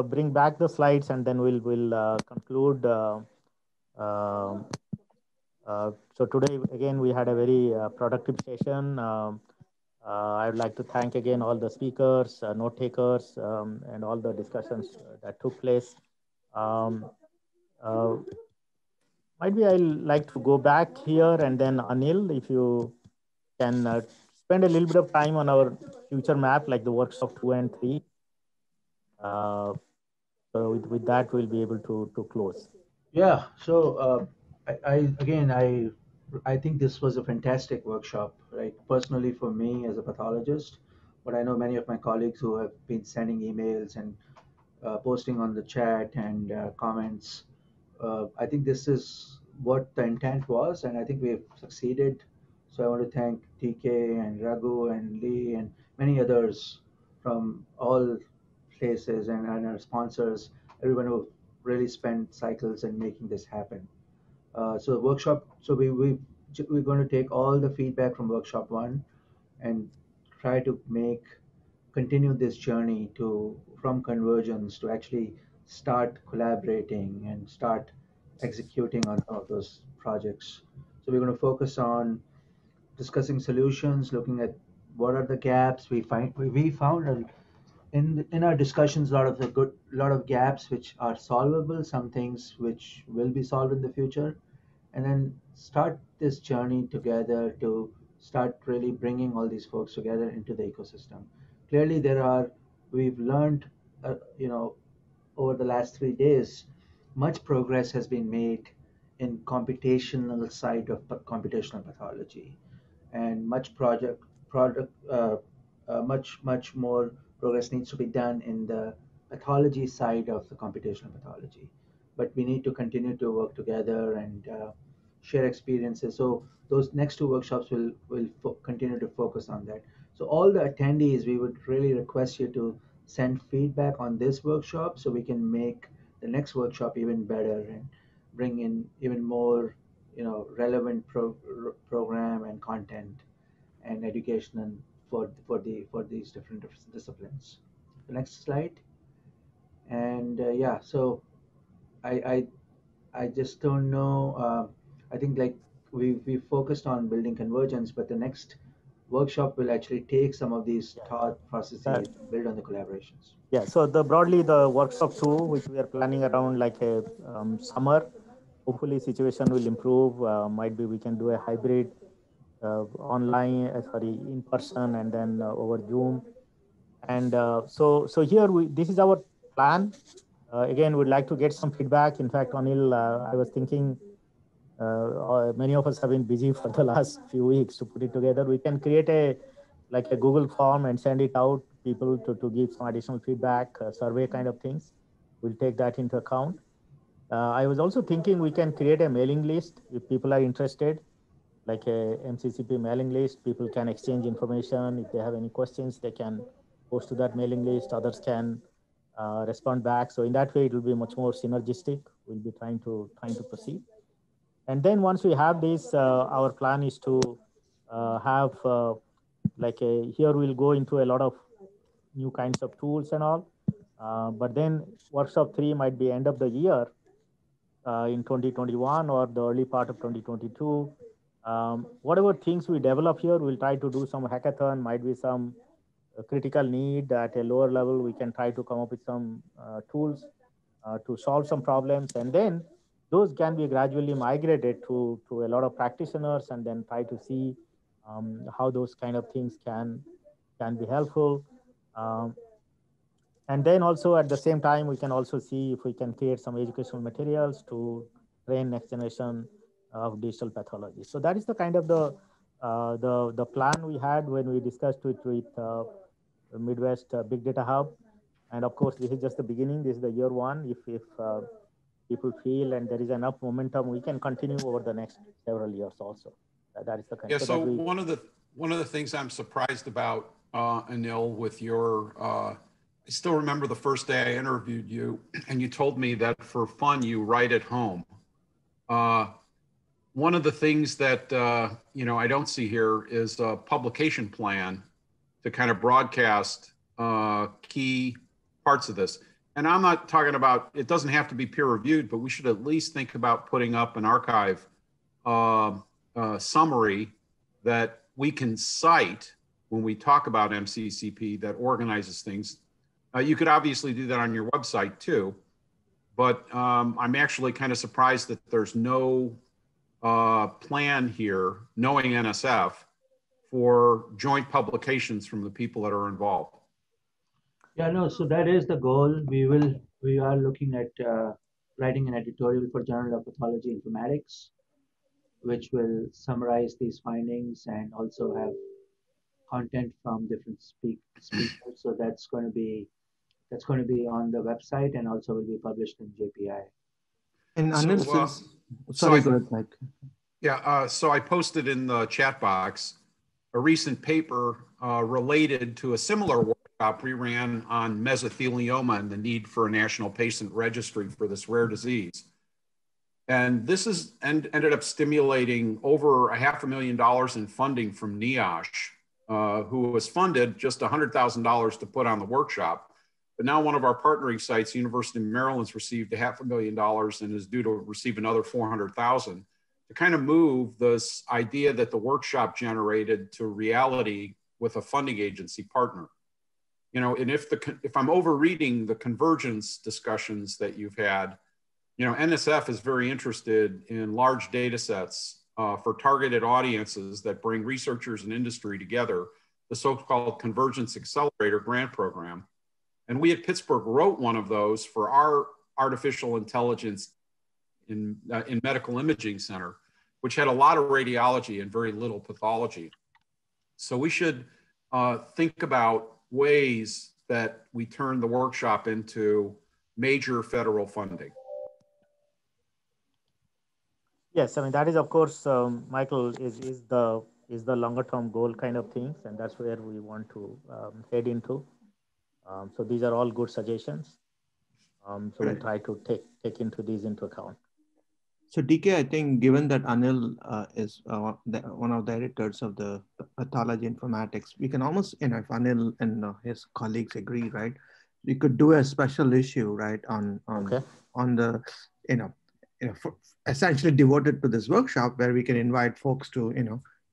bring back the slides and then we'll conclude. Um so today again we had a very productive session. I would like to thank again all the speakers, note takers, and all the discussions that took place. Um, uh, Might be I'll like to go back here and then Anil, if you can spend a little bit of time on our future map, like the workshop 2 and 3. Uh, so with that, we'll be able to close. Yeah. So I think this was a fantastic workshop, right? Personally, for me as a pathologist, but I know many of my colleagues who have been sending emails and posting on the chat and comments. I think this is what the intent was, and I think we've succeeded. So I want to thank TK and Raghu and Lee and many others from all places and our sponsors, everyone who really spent cycles in making this happen. So workshop, so we're going to take all the feedback from workshop one and try to continue this journey to from convergence to actually start collaborating and start executing on some of those projects. So we're going to focus on discussing solutions, looking at what are the gaps we found in our discussions a lot of gaps which are solvable, some things which will be solved in the future, and then start this journey together to start really bringing all these folks together into the ecosystem. Clearly, we've learned, over the last 3 days, much progress has been made in computational side of computational pathology, and product much more progress needs to be done in the pathology side of the computational pathology. But we need to continue to work together and share experiences. So those next two workshops will continue to focus on that. So all the attendees, we would really request you to send feedback on this workshop so we can make the next workshop even better and bring in even more, relevant program and content and education for these different disciplines. The next slide. And yeah, so I I I just don't know. I think like we focused on building convergence, but the next workshop will actually take some of these Yeah. thought Uh, processes and build on the collaborations. yeah. So the broadly the workshop 2, which we are planning around like a summer. Hopefully, situation will improve. Might be we can do a hybrid online, sorry, in person, and then over Zoom. And so here this is our plan. Again, we'd like to get some feedback. In fact, Anil, I was thinking many of us have been busy for the last few weeks to put it together. We can create a Google form and send it out people to give some additional feedback, survey kind of things. We'll take that into account. I was also thinking we can create a mailing list if people are interested, like a MCCP mailing list. People can exchange information. If they have any questions, they can post to that mailing list. Others can respond back. So in that way, it will be much more synergistic. We'll be trying to proceed. And then once we have this, our plan is to have here we'll go into a lot of new kinds of tools and all. But then workshop 3 might be end of the year in 2021 or the early part of 2022. Whatever things we develop here, we'll try to do some hackathon, might be some critical need at a lower level. We can try to come up with some tools to solve some problems. And then those can be gradually migrated to a lot of practitioners and then try to see how those kind of things can be helpful. Um, and then also at the same time we can also see if we can create some educational materials to train next generation of digital pathology. So that is the kind of the plan we had when we discussed it with Midwest Big Data Hub. And of course, this is just the beginning. This is the year one. If people feel and there is enough momentum, we can continue over the next several years also. That is the kind. Yeah. So So that we one of the things I'm surprised about, Anil, with your, I still remember the first day I interviewed you, and you told me that for fun you write at home. Uh, One of the things that I don't see here is a publication plan to kind of broadcast key parts of this. and I'm not talking about, it doesn't have to be peer reviewed, but we should at least think about putting up an archive summary that we can cite when we talk about MCCP that organizes things. You could obviously do that on your website too, but I'm actually kind of surprised that there's no plan here, knowing NSF, for joint publications from the people that are involved. Yeah, no, so that is the goal. We are looking at writing an editorial for Journal of Pathology Informatics, which will summarize these findings and also have content from different speakers. So that's going to be on the website and also will be published in JPI. And Anil, So, sorry, go ahead, Mike. Yeah, so I posted in the chat box a recent paper related to a similar workshop we ran on mesothelioma and the need for a national patient registry for this rare disease. And this is ended up stimulating over $500,000 in funding from NIOSH, who was funded just $100,000 to put on the workshop. But now one of our partnering sites, University of Maryland's received $500,000 and is due to receive another $400,000 to kind of move this idea that the workshop generated to reality with a funding agency partner. You know, and if I'm overreading the convergence discussions that you've had, you know, NSF is very interested in large data sets for targeted audiences that bring researchers and industry together, the so-called Convergence Accelerator grant program. And we at Pittsburgh wrote one of those for our artificial intelligence in medical imaging center, which had a lot of radiology and very little pathology. So we should think about ways that we turn the workshop into major federal funding. Yes, I mean, that is, of course, Michael, is the longer term goal kind of things, and that's where we want to head into. So these are all good suggestions. So we'll try to take these into account. So DK, I think given that Anil is one of the editors of the Pathology Informatics, we can almost, you know, if Anil and his colleagues agree, right, we could do a special issue, right, on the, essentially devoted to this workshop where we can invite folks to,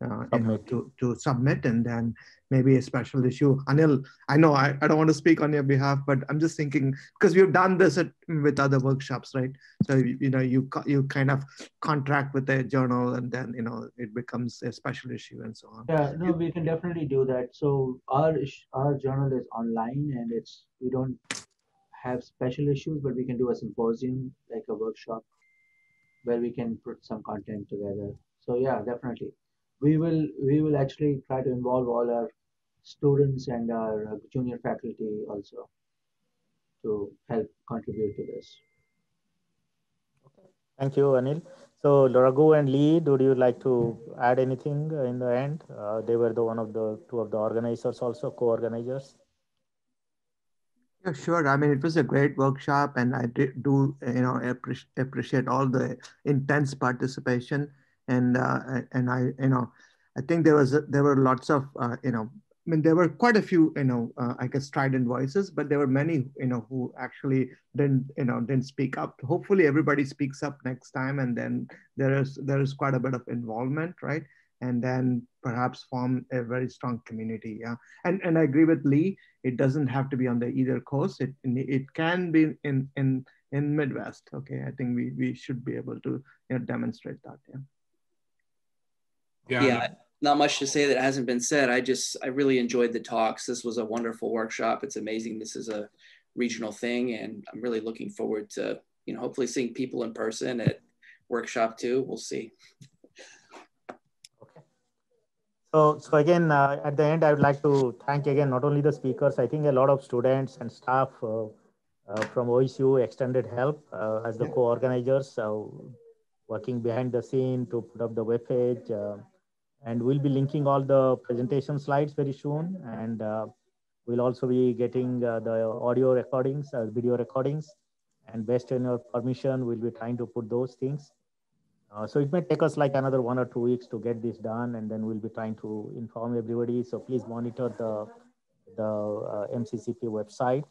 to submit, and then maybe a special issue. Anil, I know I don't want to speak on your behalf, but I'm just thinking, because we've done this with other workshops, right? So, you kind of contract with a journal and then, it becomes a special issue and so on. Yeah, no, we can definitely do that. So our journal is online and we don't have special issues, but we can do a symposium, like a workshop, where we can put some content together. So yeah, definitely. We will actually try to involve all our students and our junior faculty also to help contribute to this. Okay. Thank you, Anil. So Raghu and Lee, would you like to add anything in the end? They were two of the organizers also, co-organizers. Yeah, sure. I mean, it was a great workshop, and I do appreciate all the intense participation. And I think there were lots of there were quite a few I guess strident voices, but there were many who actually didn't speak up. Hopefully, everybody speaks up next time, and then there is quite a bit of involvement, right? And then perhaps form a very strong community. Yeah, and I agree with Lee. It doesn't have to be on the either coast. It can be in Midwest. Okay, I think we should be able to demonstrate that. Yeah. Not much to say that hasn't been said. I really enjoyed the talks. This was a wonderful workshop. It's amazing. This is a regional thing, and I'm really looking forward to hopefully seeing people in person at workshop 2. We'll see. So again, at the end, I would like to thank again, not only the speakers, I think a lot of students and staff from OSU extended help as the co-organizers, working behind the scene to put up the webpage. And we'll be linking all the presentation slides very soon. And we'll also be getting the audio recordings, video recordings. And based on your permission, we'll be trying to put those things. So it may take us like another 1 or 2 weeks to get this done, and then we'll be trying to inform everybody. So please monitor the MCCP website.